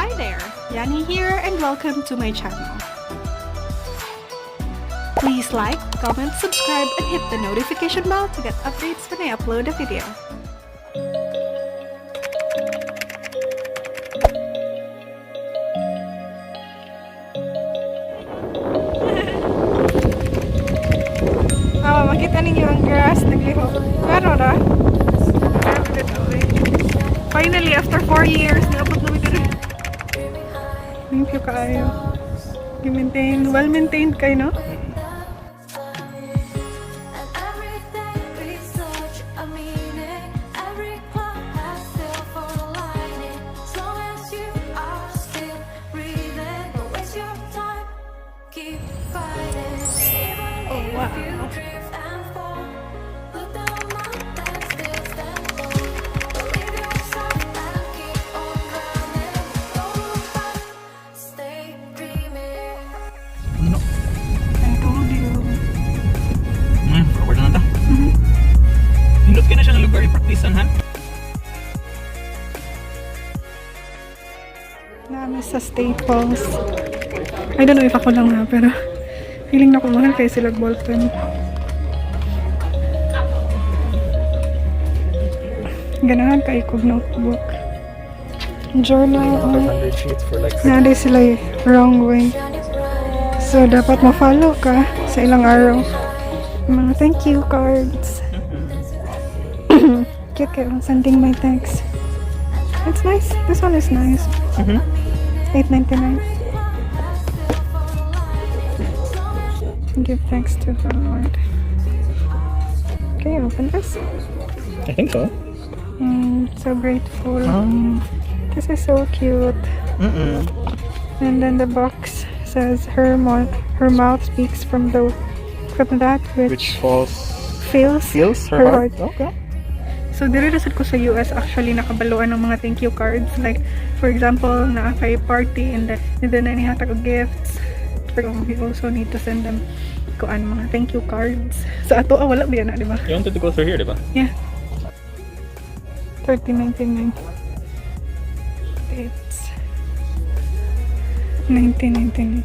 Hi there, Yani here and welcome to my channel. Please like, comment, subscribe, and hit the notification bell to get updates when I upload a video. Makita ninyo ang grass, naglihok. Pero na, finally, after 4 years, naabot namin dito. Limpyo kaayo. I-maintain, well-maintained kayo, no? Oh, wow. Namin sa Staples. I don't know if ako lang ha, pero feeling na kumahal kayo sila ballpen. Ganahan ka ikog notebook. Journal. Nade sila wrong way. So, dapat ma-follow ka sa ilang araw. Mga thank you cards. Cute kayo. Sending my thanks. It's nice. This one is nice. $8.99. Give thanks to the Lord. Okay, open this. I think so. So grateful. This is so cute. And then the box says her mouth speaks from that which fills her heart. Okay. So, dire-reset ko sa US actually nakabaluan ng mga thank you cards. Like, for example, na kay party and then inihatag og gifts. Pero we also need to send them mga thank you cards. Sa ato, wala ba yan na, di ba? You wanted to go through here, di ba? Yeah. $13.99. It's $19.99.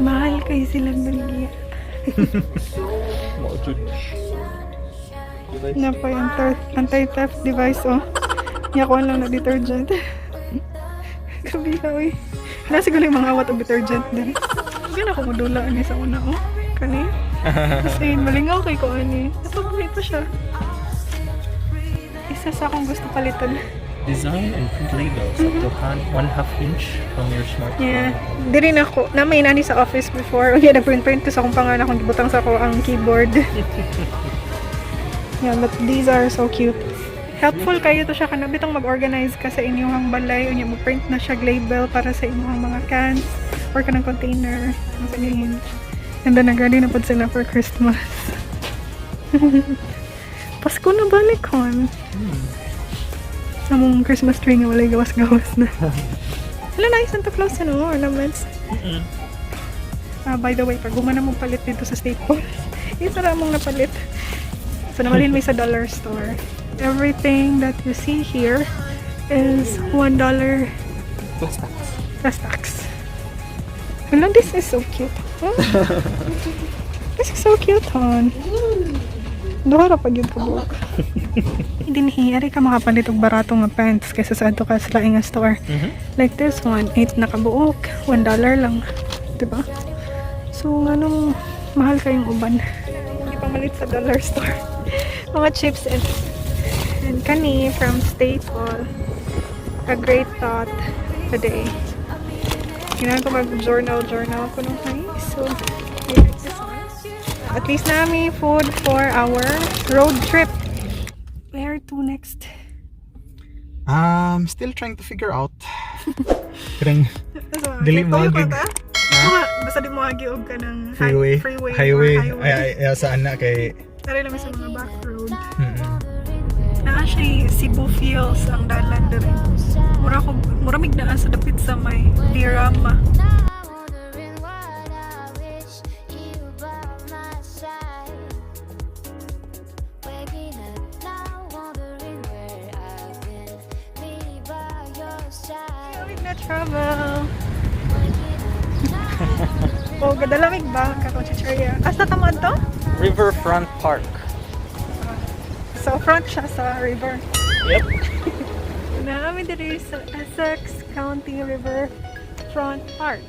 Mahal kayo silang baligya. Na pa yung anti-theft device, oh. Yakuan lang na detergent. Kabiha, uy. Nasa ko lang yung mga awat o detergent din. Hindi na ako madula sa una, oh. Kani? Kasi malingaw kay ko, ani. Napaborito siya. Isa sa akong gusto palitan. Design and print labels up to 1/2 inch from your smartphone. Yeah. Di rin ako. Namay nani sa office before. Okay, nag-print ko sa akong pangalan kung gibutang sa ako ang keyboard. Yeah, but these are so cute. Helpful kayo to siya kanabitang mag-organize ka sa inyong balay. Unya mag-print na siya label para sa inyong mga cans or kanang container. And then nag-ready na po sila for Christmas. Pasko na balik kon. Among Christmas tree nga walay gawas-gawas na. Wala na Santa Claus yan, ornaments. By the way, pag gumana mong palit dito sa Staples, isa mong napalit. So, namalin mo sa dollar store. Everything that you see here is $1 Plus tax. plus tax. Hello, this is so cute. Huh? This is so cute, hon. Duhara pa yun kabuok. Hindi nihiyari ka makapalit og barato nga pants kaysa sa ato ka sa laing nga store. Like this one, 8 na kabuok, $1 lang. Diba? So, anong mahal kayong uban? Hindi pa malit sa dollar store. Mga chips and kani from Staple. A great thought today. Kailangan ko mag-journal ko nung so, I like this one. At least namin food for our road trip. Where to next? Still trying to figure out. Karang dili mo agad. Basta di mo agiog ka ng highway. Ay, saan na kay tari lang sa mga back road. Naa siya Cebu feels ang dalan dere. Mura migdaan sa dapit sa may Dirama. na travel. Oh, gadalamig ba? Kakong chichirya. Asa tamad to? Riverfront Park. So, front siya sa river. Yep. Namin dito sa Essex County River Front Park.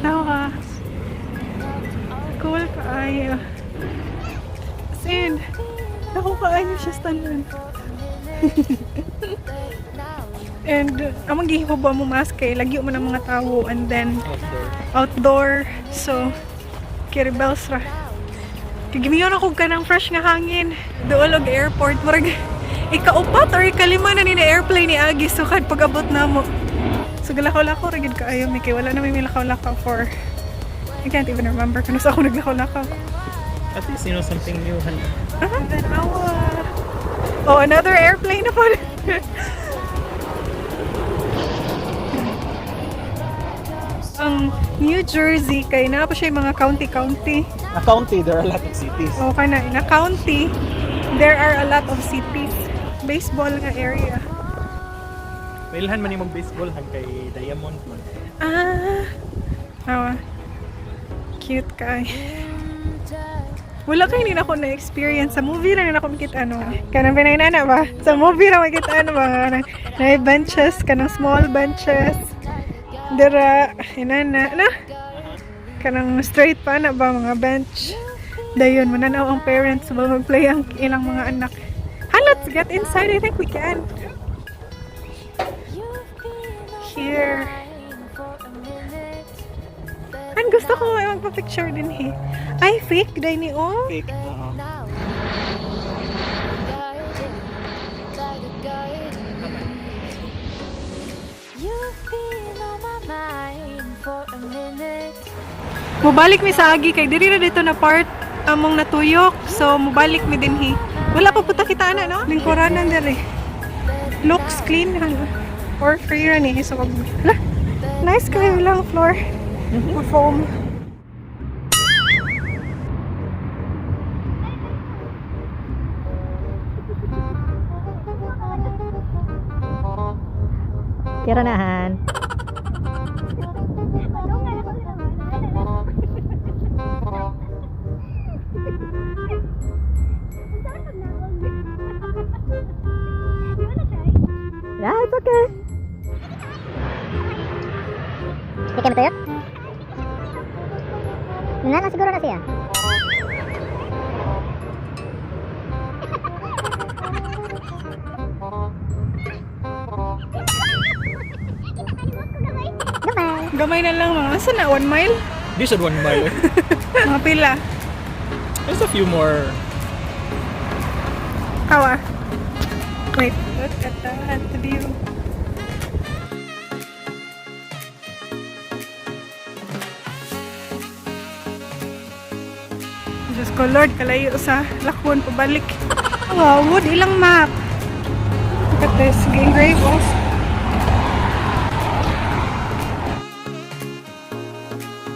Tawa. Cool kaayo. Sin. Ako kaayo siya standan. And amang gihibaw mo mask kay lagyo mo ng mga tao and then outdoor. So kiribels ra. Kigimiyon ako ka ng fresh nga hangin. Doon og airport murag ikaupat or ikalima na ni airplane ni Agi so kad pag-abot na mo. So galakaw-lakaw ra gid kaayo mi kay wala na may lakaw-lakaw for I can't even remember kung sa ako naglakaw-lakaw. At least you know something new. And then oh, another airplane na po. Ang New Jersey kay na pa siya yung mga county. A county, there are a lot of cities. O kana in a county, there are a lot of cities. Baseball nga area. Mailhan man yung baseball hang kay Diamond man. Awa. Cute kay. Wala kayo hindi na ako na-experience. Sa movie lang na ako makita kanang pinainana ba? Sa movie lang makita ba? Na benches, kanang small benches. Dira, inana, na? Kanang straight pa na ba mga bench? Dayon, mananaw ang parents ba mag-play ang ilang mga anak. Let's get inside. I think we can. Here. Ang gusto ko magpa-picture din eh. Ay, fake day ni oh. Fake. Mubalik mi sa agi kay diri na dito na part among natuyok. So mubalik mi din hi. Wala pa puta kita na no? Lingkuranan diri. Looks clean or free ra ni so nice kayo lang floor. Foam. Kiranahan. Yeah, it's okay. Hindi ka matuyok? Nangan na siguro na siya. Gamay na lang mga. Asa na? 1 mile? This is 1 mile. Mga pila. There's a few more. Kawa. Wait. Look at that. The view. Diyos ko Lord, kalayo sa lakon pabalik. Wow, wood ilang map. Look at this. Engrave also.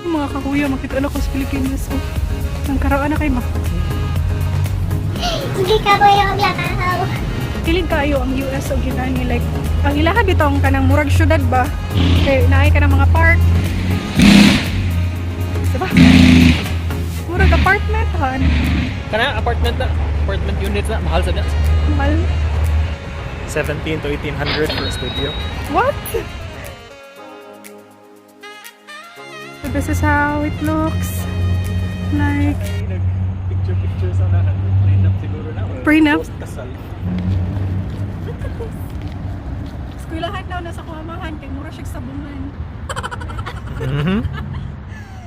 Mga kakuya, makita na ko sa Pilipinas. So, ang karaan na kayo ba? Hindi ka ko yung maglakaw. Kilig kayo ang US o ginani. Like, ang ilaha bitong kanang murag syudad ba? Kaya naay ka ng mga park. Diba? Murag apartment, han. Kana apartment units na mahal sa na. Mahal. 17 to 1800 for a studio. What? So this is how it looks. Like, Picture sa na prenup siguro na. Prenup? Kasal. eskwelahan daw na sa kuhamahan kay mura siya sa bungan.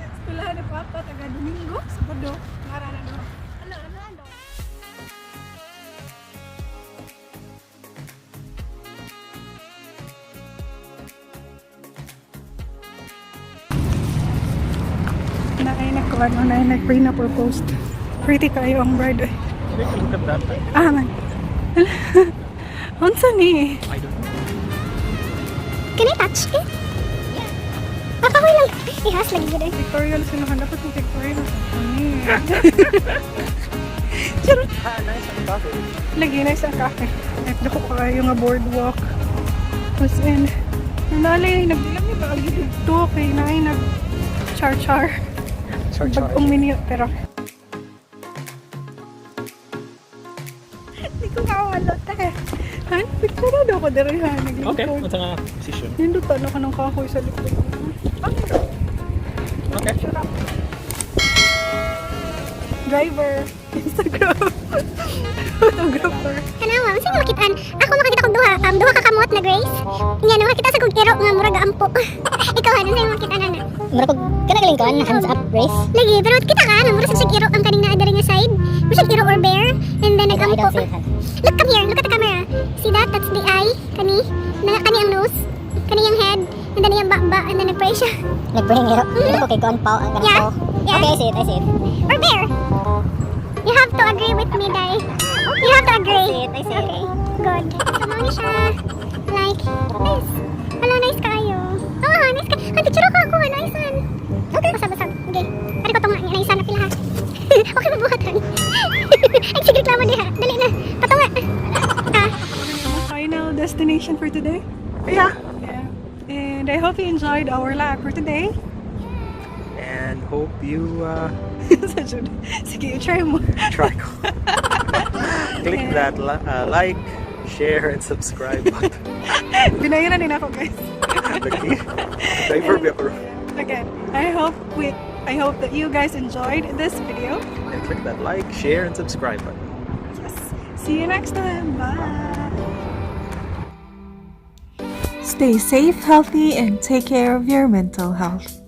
Eskwelahan ni Papa taga Domingo, Sabado, ngara na daw. Ano. Naay nag-prenup or post. Pretty kayo ang bride. Take a look at that. Man. Unsa ni? I don't know. Can I touch it? Okay lang. Ihas lagi ko din. Victoria, sinuhan dapat yung Victoria. Nice ang coffee. Lagi na isang cafe. At dako ko kayo nga boardwalk. Tapos in, nalay, nagdilang niya ba agad dito kay naay nag-char-char. Bagong minute, pero hindi ko makawalot eh. Han, picture daw ko dere ha. Okay, what's ang position? Nindutan ako ng kahoy sa likod. Okay. Driver. Instagram. Photographer. Kanawa, sino makitaan? Ako makakita kong duha. Duha ka kamot na Grace. Nga no, makita sa kong kiro nga murag ampo. Ikaw ano sa'yo makita na na? Murag kong kanagaling ko, hands up, Grace. Lagi, pero kita ka, murag sa kiro ang kaning naadari nga side. Murag kiro or bear, and then nag-ampo. Look, come here, look at the camera. See that? That's the eye. Kani ang nose. Kani ang head. And then yung bakba, and then nag-pray siya. Nag-pray nga, ito kay Gon Pao. Yeah. Okay, I see it. Or bear. You have to agree with me, Dai. You have to agree. I see it. Okay, good. Tumawin siya. Like, nice. Hello, nice kayo. Oh, nice ka. Ang picture ako. Nice one. Okay. Basag. Okay. Pwede ko itong naisan na pila ha. Okay, mabuhatan. Ay, sige, reklamo diha. Dali na. Patunga. Final destination for today. Yeah. And I hope you enjoyed our lap for today. And hope you Sige, try mo. try ko. Click that like, share, and subscribe button. Binayaran din ako, guys. Lagi. Driver ba ako? Again, I hope that you guys enjoyed this video. And click that like, share, and subscribe button. Yes. See you next time. Bye. Stay safe, healthy, and take care of your mental health.